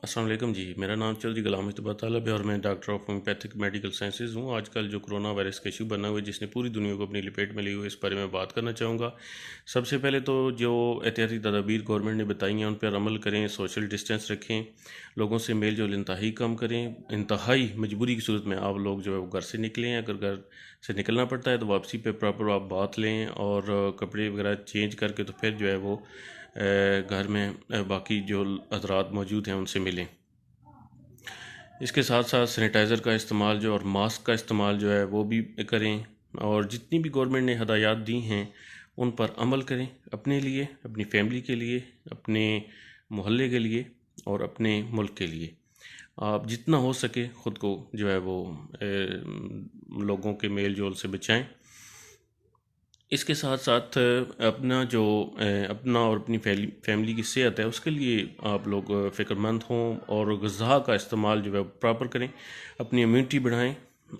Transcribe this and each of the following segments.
अस्सलाम वालेकुम जी। मेरा नाम चौधरी गुलाम मुस्तफ़ा तालब है और मैं doctor of homeopathic medical sciences हूँ। आजकल जो कोरोना वायरस का इशू बना हुआ है जिसने पूरी दुनिया को अपनी लपेट में ली हुई है, इस बारे में बात करना चाहूँगा। सबसे पहले तो जो एहतियाती तदाबीर गवर्नमेंट ने बताई हैं उन पर अमल करें, सोशल डिस्टेंस रखें, लोगों से मेल जोल इंतहाई कम करें। इंतहाई मजबूरी की सूरत में आप लोग जो है वो घर से निकलें। अगर घर से निकलना पड़ता है तो वापसी पे प्रॉपर आप बात लें और कपड़े वगैरह चेंज करके तो फिर जो है वो घर में बाकी जो हजरात मौजूद हैं उनसे मिलें। इसके साथ साथ सैनिटाइज़र का इस्तेमाल जो और मास्क का इस्तेमाल जो है वो भी करें और जितनी भी गवर्नमेंट ने हदायत दी हैं उन पर अमल करें, अपने लिए, अपनी फैमिली के लिए, अपने मोहल्ले के लिए और अपने मुल्क के लिए। आप जितना हो सके ख़ुद को जो है वो लोगों के मेल जोल से बचाएं। इसके साथ साथ अपना जो अपना और अपनी फैमिली की सेहत है उसके लिए आप लोग फ़िक्रमंद हों और ग़िज़ा का इस्तेमाल जो है प्रॉपर करें, अपनी इम्यूनिटी बढ़ाएं।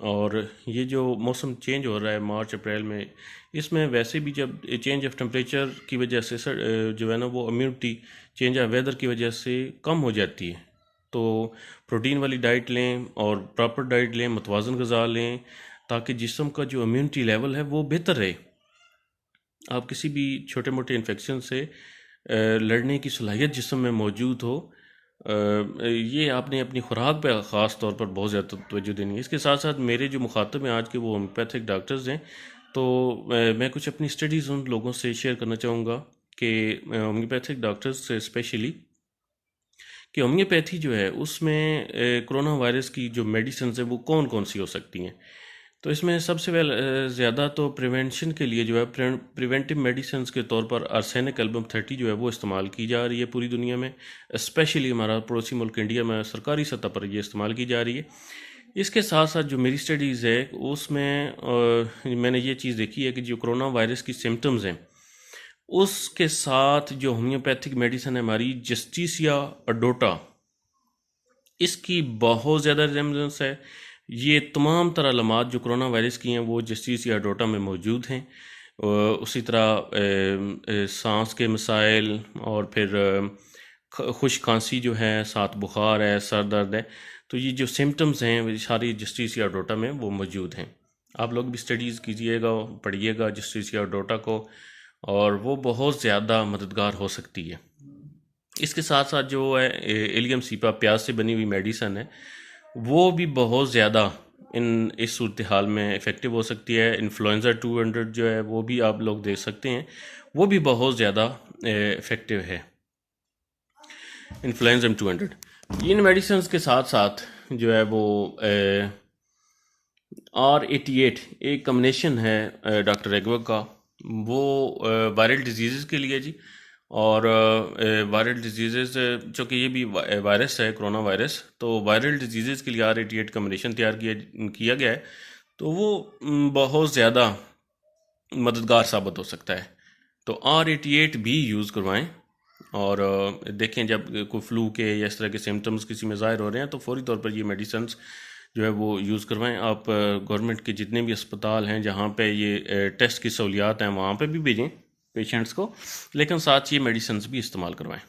और ये जो मौसम चेंज हो रहा है मार्च अप्रैल में, इसमें वैसे भी जब चेंज ऑफ टेम्परेचर की वजह से जो है ना वो इम्यूनिटी चेंज ऑफ वेदर की वजह से कम हो जाती है। तो प्रोटीन वाली डाइट लें और प्रॉपर डाइट लें, मुतवाज़न ग़िज़ा लें, ताकि जिस्म का जो इम्यूनिटी लेवल है वो बेहतर रहे। आप किसी भी छोटे मोटे इन्फेक्शन से लड़ने की सलाहियत जिस्म में मौजूद हो। ये आपने अपनी खुराक पे ख़ास तौर पर बहुत ज़्यादा तवज्जो देनी है। इसके साथ साथ मेरे जो मुखातब हैं आज के वो होम्योपैथिक डॉक्टर्स हैं। तो मैं कुछ अपनी स्टडीज़ उन लोगों से शेयर करना चाहूँगा कि होम्योपैथिक डॉक्टर्स से स्पेशली कि होम्योपैथी जो है उसमें कोरोना वायरस की जो मेडिसिन है वो कौन कौन सी हो सकती हैं। तो इसमें सबसे ज़्यादा तो प्रिवेंशन के लिए जो है प्रिवेंटिव मेडिसिन के तौर पर आर्सेनिक एल्बम 30 जो है वो इस्तेमाल की जा रही है पूरी दुनिया में। स्पेशली हमारा पड़ोसी मुल्क इंडिया में सरकारी सतह पर ये इस्तेमाल की जा रही है। इसके साथ साथ जो मेरी स्टडीज़ है उसमें मैंने ये चीज़ देखी है कि जो कोरोना वायरस की सिम्टम्स हैं उसके साथ जो होम्योपैथिक मेडिसिन है हमारी जस्टिसिया अडोटा, इसकी बहुत ज़्यादा रिजेम्बलेंस है। ये तमाम तरह अलामात जो कोरोना वायरस की हैं वो जस्टिसिया अडोटा में मौजूद हैं। उसी तरह सांस के मसाइल और फिर खुश खांसी जो है, साथ बुखार है, सर दर्द है। तो ये जो सिम्टम्स हैं वो सारी जस्टिसिया अडोटा में वो मौजूद हैं। आप लोग भी स्टडीज़ कीजिएगा, पढ़िएगा जस्टिसिया अडोटा को, और वो बहुत ज़्यादा मददगार हो सकती है। इसके साथ साथ जो है एलियम सीपा प्याज से बनी हुई मेडिसन है वो भी बहुत ज़्यादा इस सूरत हाल में इफ़ेक्टिव हो सकती है। इन्फ्लुएंज़ा 200 जो है वो भी आप लोग देख सकते हैं, वो भी बहुत ज़्यादा इफ़ेक्टिव है। इन्फ्लुएंज़ा 200 इन मेडिसिन के साथ साथ जो है वो R88 एक कम्बिनेशन है डॉक्टर एगवर्क का, वो वायरल डिजीज़ के लिए जी। और वायरल डिजीज़ चूँकि ये भी वायरस है कोरोना वायरस, तो वायरल डिजीज़ के लिए R88 कम्बिनेशन तैयार किया गया है। तो वो बहुत ज़्यादा मददगार साबित हो सकता है। तो R88 भी यूज़ करवाएं और देखें जब कोई फ्लू के या इस तरह के सिम्टम्स किसी में ज़ाहिर हो रहे हैं तो फौरी तौर पर ये मेडिसिन्स जो है वो यूज़ करवाएं। आप गवर्नमेंट के जितने भी अस्पताल हैं जहाँ पे ये टेस्ट की सहूलियात हैं वहाँ पे भी भेजें पेशेंट्स को, लेकिन साथ ये मेडिसिन्स भी इस्तेमाल करवाएं।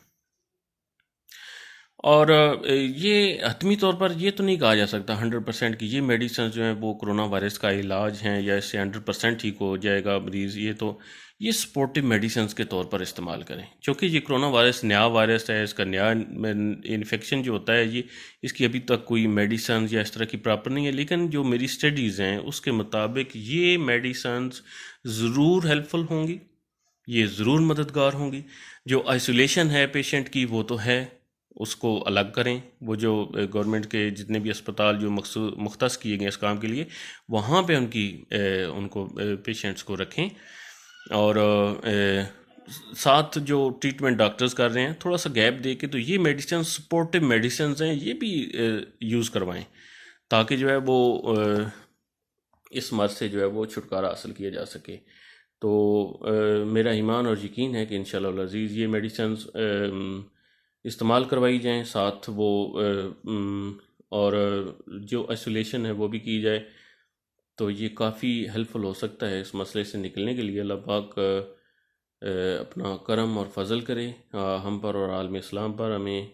और ये हतमी तौर पर ये तो नहीं कहा जा सकता 100% कि ये मेडिसिन जो हैं वो कोरोना वायरस का इलाज हैं या इससे 100% ठीक हो जाएगा मरीज़। ये सपोर्टिव मेडिसिन के तौर पर इस्तेमाल करें, क्योंकि ये कोरोना वायरस नया वायरस है, इसका नया इन्फेक्शन जो होता है ये इसकी अभी तक कोई मेडिसिन या इस तरह की प्रॉपर नहीं है। लेकिन जो मेरी स्टडीज़ हैं उसके मुताबिक ये मेडिसिन ज़रूर हेल्पफुल होंगी, ये ज़रूर मददगार होंगी। जो आइसोलेशन है पेशेंट की वो तो है, उसको अलग करें। वो जो गवर्नमेंट के जितने भी अस्पताल जो मुख्तस किए गए इस काम के लिए, वहाँ पे उनको पेशेंट्स को रखें। और साथ जो ट्रीटमेंट डॉक्टर्स कर रहे हैं थोड़ा सा गैप दे के, तो ये मेडिसिन सपोर्टिव मेडिसिन हैं ये भी यूज़ करवाएं, ताकि जो है वो इस मर्ज़ से जो है वो छुटकारा हासिल किया जा सके। तो मेरा ईमान और यकीन है कि इंशाअल्लाह अज़ीज़ ये मेडिसिन्स इस्तेमाल करवाई जाएं, साथ वो और जो आइसोलेशन है वो भी की जाए। तो ये काफ़ी हेल्पफुल हो सकता है इस मसले से निकलने के लिए। अल्लाह पाक अपना करम और फजल करे हम पर और आलम इस्लाम पर। हमें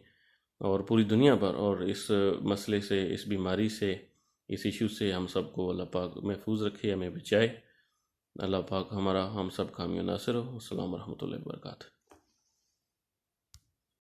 और पूरी दुनिया पर, और इस मसले से, इस बीमारी से, इस इशू से हम सबको अल्लाह पाक महफूज रखे, हमें बचाए। अल्लाह पाक हमारा हम सब कामयाब नासिर हो। अस्सलाम वरहमतुल्लाहि वबरकातुहू।